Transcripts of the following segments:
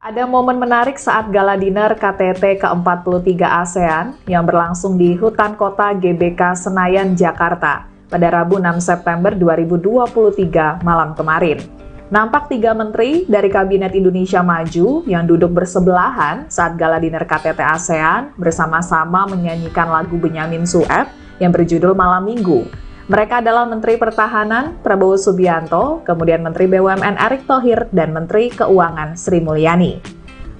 Ada momen menarik saat gala dinner KTT ke-43 ASEAN yang berlangsung di Hutan Kota GBK Senayan, Jakarta pada Rabu 6 September 2023 malam kemarin. Nampak 3 menteri dari Kabinet Indonesia Maju yang duduk bersebelahan saat gala dinner KTT ASEAN bersama-sama menyanyikan lagu Benyamin Sueb yang berjudul Malam Minggu. Mereka adalah Menteri Pertahanan Prabowo Subianto, kemudian Menteri BUMN Erick Thohir, dan Menteri Keuangan Sri Mulyani.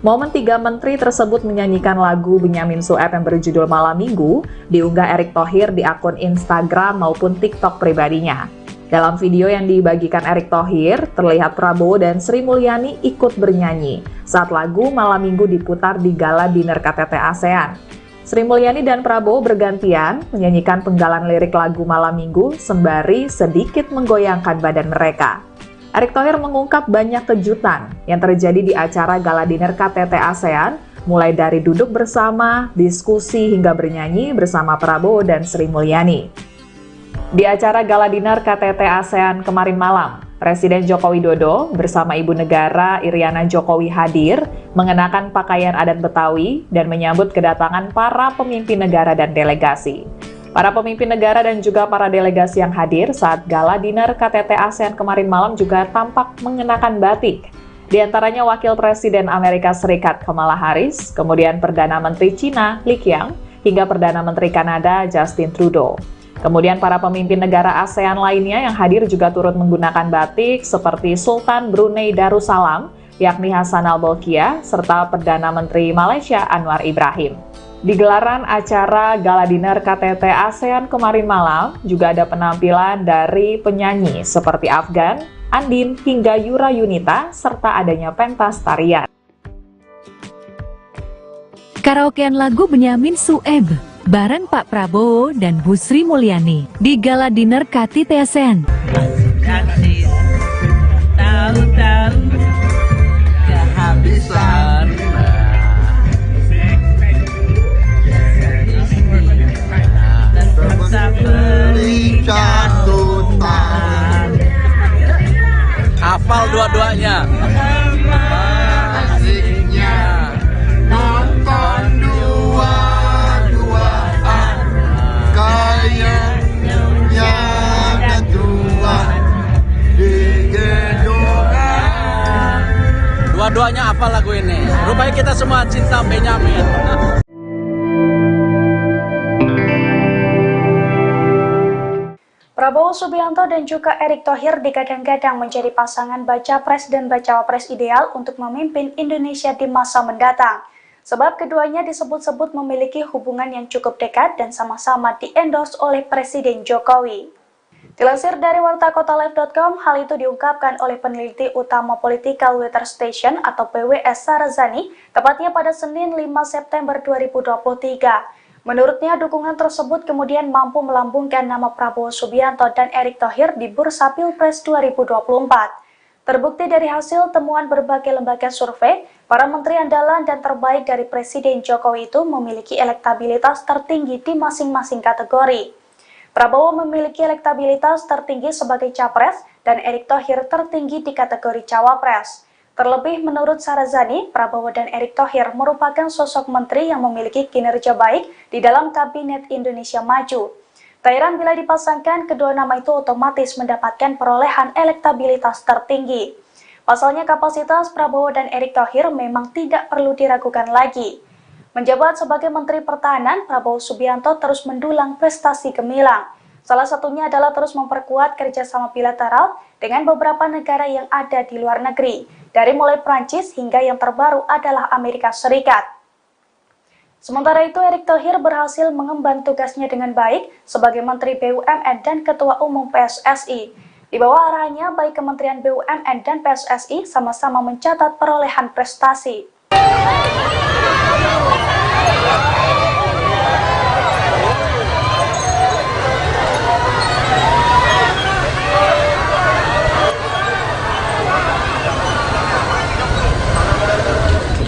Momen 3 menteri tersebut menyanyikan lagu Benyamin Sueb yang berjudul Malam Minggu diunggah Erick Thohir di akun Instagram maupun TikTok pribadinya. Dalam video yang dibagikan Erick Thohir, terlihat Prabowo dan Sri Mulyani ikut bernyanyi saat lagu Malam Minggu diputar di gala dinner KTT ASEAN. Sri Mulyani dan Prabowo bergantian menyanyikan penggalan lirik lagu Malam Minggu sembari sedikit menggoyangkan badan mereka. Erick Thohir mengungkap banyak kejutan yang terjadi di acara gala dinner KTT ASEAN, mulai dari duduk bersama, diskusi hingga bernyanyi bersama Prabowo dan Sri Mulyani. Di acara gala dinner KTT ASEAN kemarin malam, Presiden Joko Widodo bersama Ibu Negara Iriana Jokowi hadir mengenakan pakaian adat Betawi dan menyambut kedatangan para pemimpin negara dan delegasi. Para pemimpin negara dan juga para delegasi yang hadir saat gala dinner KTT ASEAN kemarin malam juga tampak mengenakan batik. Di antaranya Wakil Presiden Amerika Serikat Kamala Harris, kemudian Perdana Menteri Cina Li Qiang, hingga Perdana Menteri Kanada Justin Trudeau. Kemudian para pemimpin negara ASEAN lainnya yang hadir juga turut menggunakan batik seperti Sultan Brunei Darussalam, yakni Hassan Al-Bolkiah, serta Perdana Menteri Malaysia Anwar Ibrahim. Di gelaran acara gala dinner KTT ASEAN kemarin malam juga ada penampilan dari penyanyi seperti Afgan, Andin, hingga Yura Yunita, serta adanya pentas tarian. Karaokean lagu Benyamin Sueb bareng Pak Prabowo dan Bu Sri Mulyani di gala dinner KTT ASEAN. Tahu-tahu kehabisan dan terpaksa beri catatan. Hafal dua-duanya. Asiknya nonton dua-duaan, kayaknya dan tuan di gedungan. Dua-duanya hafal lagu ini. Rupanya kita semua cinta Benyamin. Prabowo Subianto dan juga Erick Thohir digadang-gadang menjadi pasangan baca pres dan bacawa pres ideal untuk memimpin Indonesia di masa mendatang. Sebab keduanya disebut-sebut memiliki hubungan yang cukup dekat dan sama-sama di-endorse oleh Presiden Jokowi. Dilansir dari wartakotalive.com, hal itu diungkapkan oleh peneliti utama Political Weather Station atau PWS Sarazani, tepatnya pada Senin 5 September 2023. Menurutnya, dukungan tersebut kemudian mampu melambungkan nama Prabowo Subianto dan Erick Thohir di Bursa Pilpres 2024. Terbukti dari hasil temuan berbagai lembaga survei, para menteri andalan dan terbaik dari Presiden Jokowi itu memiliki elektabilitas tertinggi di masing-masing kategori. Prabowo memiliki elektabilitas tertinggi sebagai capres dan Erick Thohir tertinggi di kategori cawapres. Terlebih menurut Sarazani, Prabowo dan Erick Thohir merupakan sosok menteri yang memiliki kinerja baik di dalam Kabinet Indonesia Maju. Tak heran bila dipasangkan, kedua nama itu otomatis mendapatkan perolehan elektabilitas tertinggi. Pasalnya kapasitas Prabowo dan Erick Thohir memang tidak perlu diragukan lagi. Menjabat sebagai Menteri Pertahanan, Prabowo Subianto terus mendulang prestasi gemilang. Salah satunya adalah terus memperkuat kerjasama bilateral dengan beberapa negara yang ada di luar negeri, dari mulai Prancis hingga yang terbaru adalah Amerika Serikat. Sementara itu, Erick Thohir berhasil mengemban tugasnya dengan baik sebagai Menteri BUMN dan Ketua Umum PSSI. Di bawah arahannya, baik Kementerian BUMN dan PSSI sama-sama mencatat perolehan prestasi.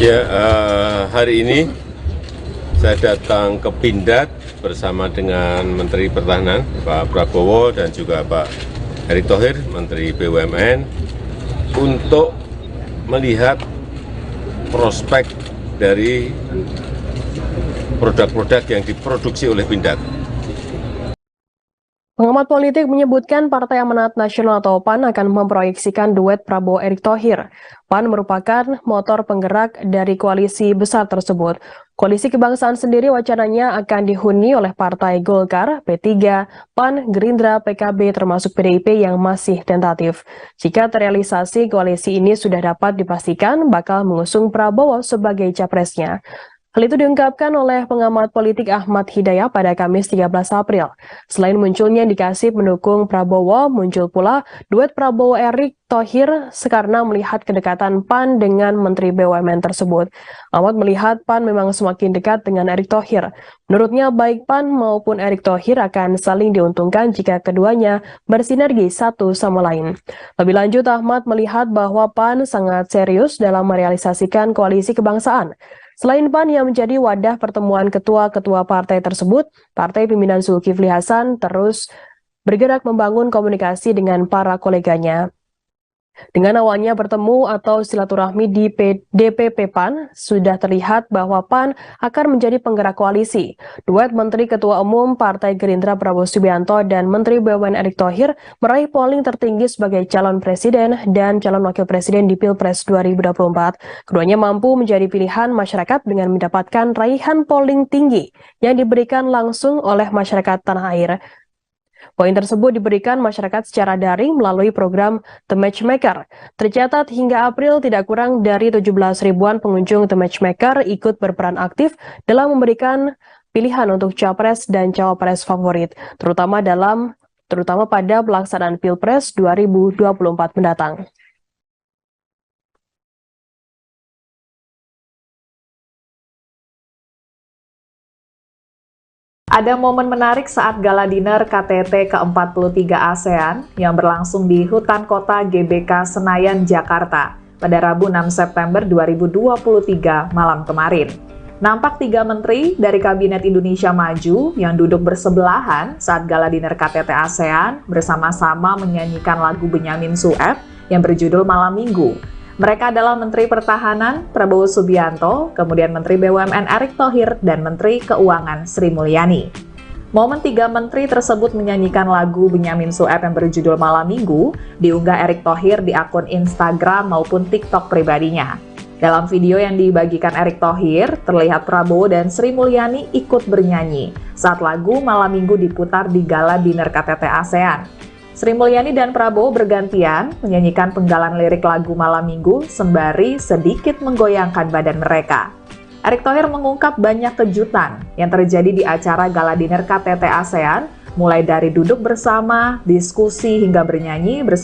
Ya, hari ini saya datang ke Pindad bersama dengan Menteri Pertahanan Pak Prabowo dan juga Pak Erick Thohir, Menteri BUMN, untuk melihat prospek dari produk-produk yang diproduksi oleh Pindad. Pengamat politik menyebutkan Partai Amanat Nasional atau PAN akan memproyeksikan duet Prabowo Erick Thohir. PAN merupakan motor penggerak dari koalisi besar tersebut. Koalisi kebangsaan sendiri wacananya akan dihuni oleh Partai Golkar, P3, PAN, Gerindra, PKB termasuk PDIP yang masih tentatif. Jika terrealisasi, koalisi ini sudah dapat dipastikan bakal mengusung Prabowo sebagai capresnya. Hal itu diungkapkan oleh pengamat politik Ahmad Hidayah pada Kamis 13 April. Selain munculnya indikasi pendukung Prabowo, muncul pula duet Prabowo Erick Thohir karena melihat kedekatan PAN dengan Menteri BUMN tersebut. Ahmad melihat PAN memang semakin dekat dengan Erick Thohir. Menurutnya baik PAN maupun Erick Thohir akan saling diuntungkan jika keduanya bersinergi satu sama lain. Lebih lanjut, Ahmad melihat bahwa PAN sangat serius dalam merealisasikan koalisi kebangsaan. Selain PAN yang menjadi wadah pertemuan ketua-ketua partai tersebut, Partai Pimpinan Zulkifli Hasan terus bergerak membangun komunikasi dengan para koleganya. Dengan awalnya bertemu atau silaturahmi di DPP PAN, sudah terlihat bahwa PAN akan menjadi penggerak koalisi. Duet Menteri Ketua Umum Partai Gerindra Prabowo Subianto dan Menteri BUMN Erick Thohir meraih polling tertinggi sebagai calon presiden dan calon wakil presiden di Pilpres 2024. Keduanya mampu menjadi pilihan masyarakat dengan mendapatkan raihan polling tinggi yang diberikan langsung oleh masyarakat tanah air. Poin tersebut diberikan masyarakat secara daring melalui program The Matchmaker. Tercatat hingga April tidak kurang dari 17 ribuan pengunjung The Matchmaker ikut berperan aktif dalam memberikan pilihan untuk capres dan cawapres favorit, terutama pada pelaksanaan Pilpres 2024 mendatang. Ada momen menarik saat gala dinner KTT ke-43 ASEAN yang berlangsung di Hutan Kota GBK Senayan, Jakarta pada Rabu 6 September 2023 malam kemarin. Nampak 3 menteri dari Kabinet Indonesia Maju yang duduk bersebelahan saat gala dinner KTT ASEAN bersama-sama menyanyikan lagu Benyamin Sueb yang berjudul Malam Minggu. Mereka adalah Menteri Pertahanan Prabowo Subianto, kemudian Menteri BUMN Erick Thohir, dan Menteri Keuangan Sri Mulyani. Momen 3 menteri tersebut menyanyikan lagu Benyamin Sueb yang berjudul Malam Minggu diunggah Erick Thohir di akun Instagram maupun TikTok pribadinya. Dalam video yang dibagikan Erick Thohir, terlihat Prabowo dan Sri Mulyani ikut bernyanyi saat lagu Malam Minggu diputar di gala dinner KTT ASEAN. Sri Mulyani dan Prabowo bergantian menyanyikan penggalan lirik lagu Malam Minggu sembari sedikit menggoyangkan badan mereka. Erick Thohir mengungkap banyak kejutan yang terjadi di acara gala dinner KTT ASEAN, mulai dari duduk bersama, diskusi hingga bernyanyi bersama